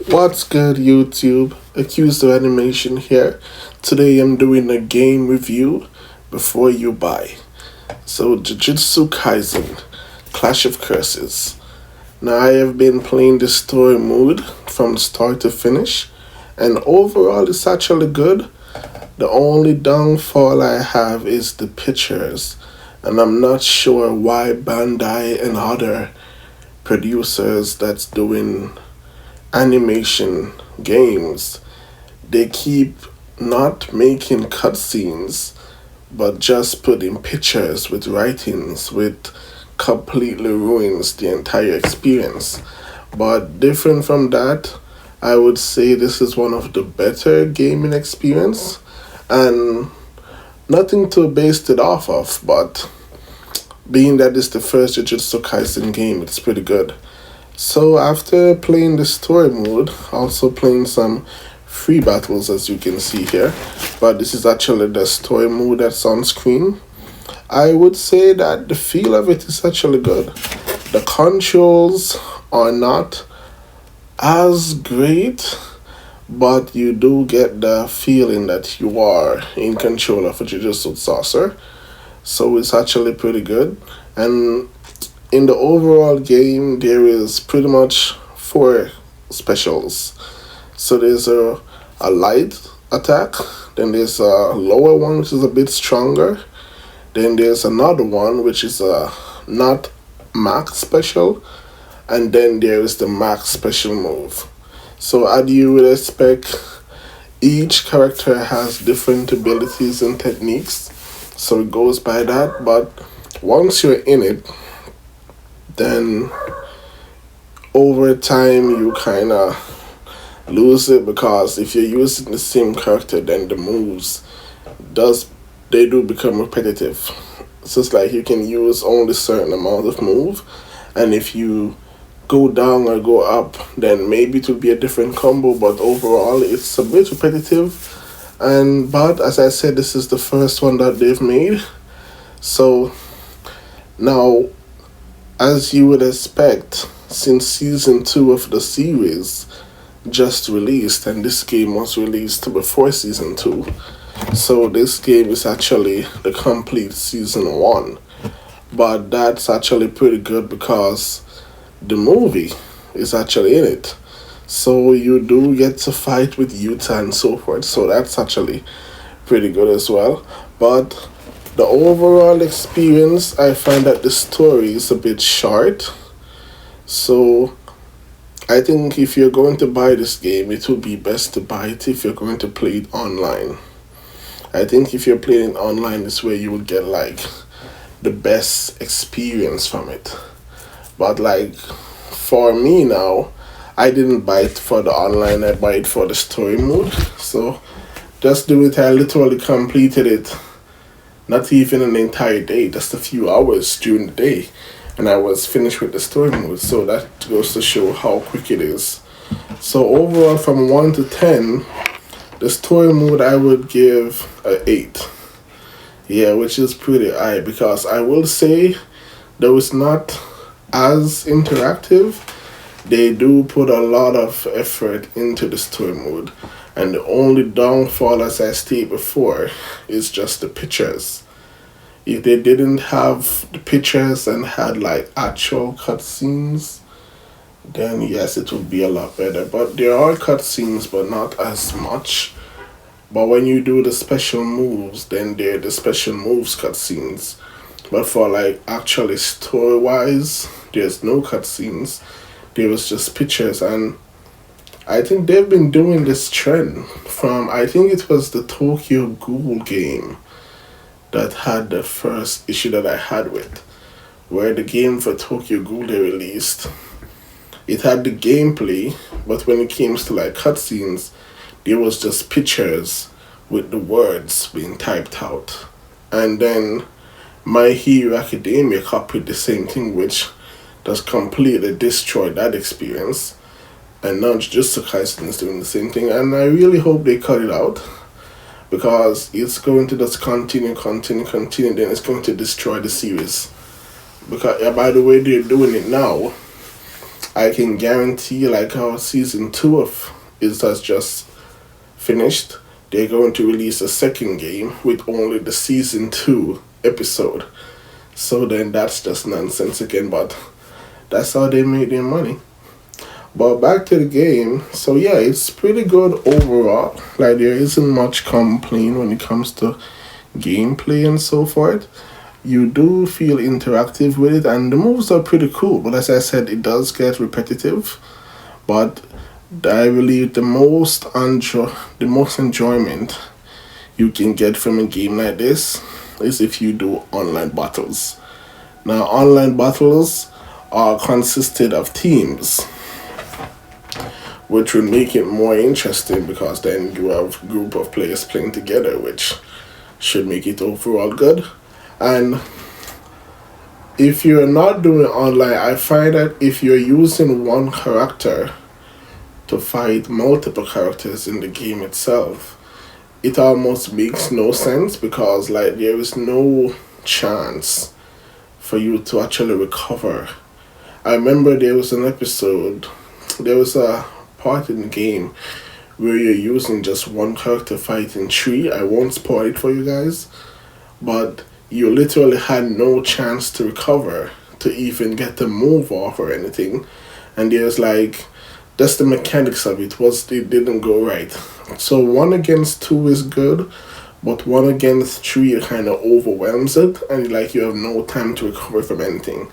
What's good, YouTube? Accused of Animation here. Today I'm doing a game review before you buy. So, Jujutsu Kaisen, Clash of Curses. Now, I have been playing the story mode from start to finish, and overall it's actually good. The only downfall I have is the pictures, and I'm not sure why Bandai and other producers that's doing animation games, they keep not making cutscenes but just putting pictures with writings with completely ruins the entire experience. But different from that, I would say this is one of the better gaming experience, and nothing to base it off of, but being that it's the first Jujutsu Kaisen game, it's pretty good. So after playing the story mode, also playing some free battles as you can see here, but this is actually the story mode that's on screen. I would say that the feel of it is actually good. The controls are not as great, but you do get the feeling that you are in control of a Jujutsu Saucer. So it's actually pretty good. And in the overall game, there is pretty much four specials. So there's a light attack, then there's a lower one which is a bit stronger, then there's another one which is a not max special, and then there is the max special move. So as you would expect, each character has different abilities and techniques, so it goes by that. But once you're in it, then over time you kind of lose it, because if you're using the same character, then the moves does they do become repetitive. So it's like you can use only certain amount of move, and if you go down or go up, then maybe it will be a different combo, but overall it's a bit repetitive. And but as I said, this is the first one that they've made. So now, as you would expect, since season 2 of the series just released, and this game was released before season 2, so this game is actually the complete season 1. But that's actually pretty good because the movie is actually in it. So you do get to fight with Utah and so forth, so that's actually pretty good as well. But the overall experience, I find that the story is a bit short. So I think if you're going to buy this game, it would be best to buy it if you're going to play it online. I think if you're playing it online, is where you will get like the best experience from it. But like for me now, I didn't buy it for the online, I buy it for the story mode. So just do it, I literally completed it not even an entire day, just a few hours during the day, and I was finished with the story mode. So that goes to show how quick it is. So overall, from 1 to 10, the story mode I would give a 8. Yeah, which is pretty high, because I will say, though it's not as interactive, they do put a lot of effort into the story mode. And the only downfall, as I stated before, is just the pictures. If they didn't have the pictures and had like actual cutscenes, then yes, it would be a lot better. But there are cutscenes, but not as much. But when you do the special moves, then they're the special moves cutscenes. But for like actually story wise, there's no cutscenes. There was just pictures, and I think they've been doing this trend from, I think it was the Tokyo Ghoul game that had the first issue that I had with, where the game for Tokyo Ghoul they released. It had the gameplay, but when it came to like cutscenes, there was just pictures with the words being typed out. And then My Hero Academia copied the same thing, which just completely destroyed that experience. And now Jujutsu Kaisen is doing the same thing, and I really hope they cut it out, because it's going to just continue, then it's going to destroy the series. Because by the way they're doing it now, I can guarantee, like how season 2 of is has just finished, they're going to release a second game with only the season 2 episode. So then that's just nonsense again, but that's how they make their money. But back to the game, so yeah, it's pretty good overall. Like there isn't much complaint when it comes to gameplay and so forth. You do feel interactive with it, and the moves are pretty cool. But as I said, it does get repetitive. But I believe the most enjoyment you can get from a game like this is if you do online battles. Now, online battles are consisted of teams, which would make it more interesting because then you have a group of players playing together, which should make it overall good. And if you're not doing online, I find that if you're using one character to fight multiple characters in the game itself, it almost makes no sense because like there is no chance for you to actually recover. I remember there was a part in the game where you're using just one character fighting three. I won't spoil it for you guys, but you literally had no chance to recover, to even get the move off or anything. And there's like, that's the mechanics of it, it didn't go right. So 1 against 2 is good, but 1 against 3 it kind of overwhelms it, and like you have no time to recover from anything.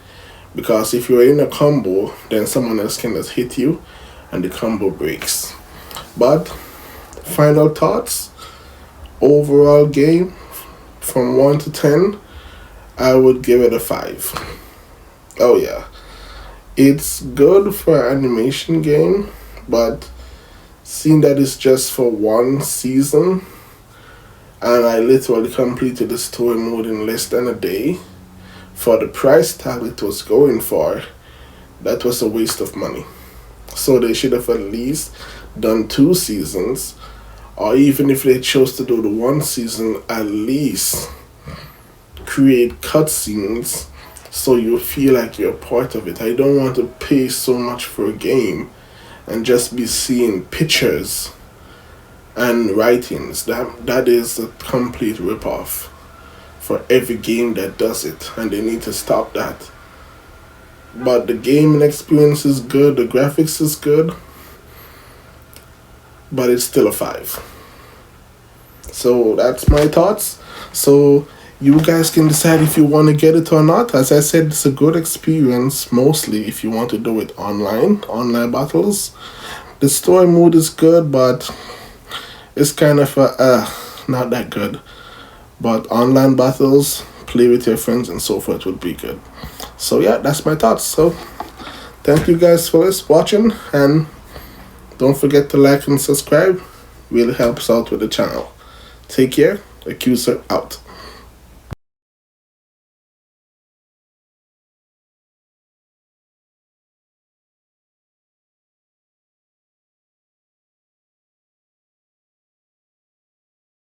Because if you're in a combo, then someone else can just hit you and the combo breaks. But final thoughts, overall game from 1 to 10, I would give it a 5. Oh yeah, it's good for an animation game, but seeing that it's just for one season and I literally completed the story mode in less than a day for the price tag it was going for, that was a waste of money. So they should have at least done 2 seasons, or even if they chose to do the 1 season, at least create cutscenes so you feel like you're part of it. I don't want to pay so much for a game and just be seeing pictures and writings. That is a complete ripoff for every game that does it, and they need to stop that. But the gaming experience is good, the graphics is good, but it's still a 5. So that's my thoughts. So you guys can decide if you want to get it or not. As I said, it's a good experience, mostly if you want to do it online battles. The story mode is good, but it's kind of not that good. But online battles, play with your friends and so forth would be good. So yeah, that's my thoughts. So thank you guys for watching, and don't forget to like and subscribe. Really helps out with the channel. Take care. Accuser out.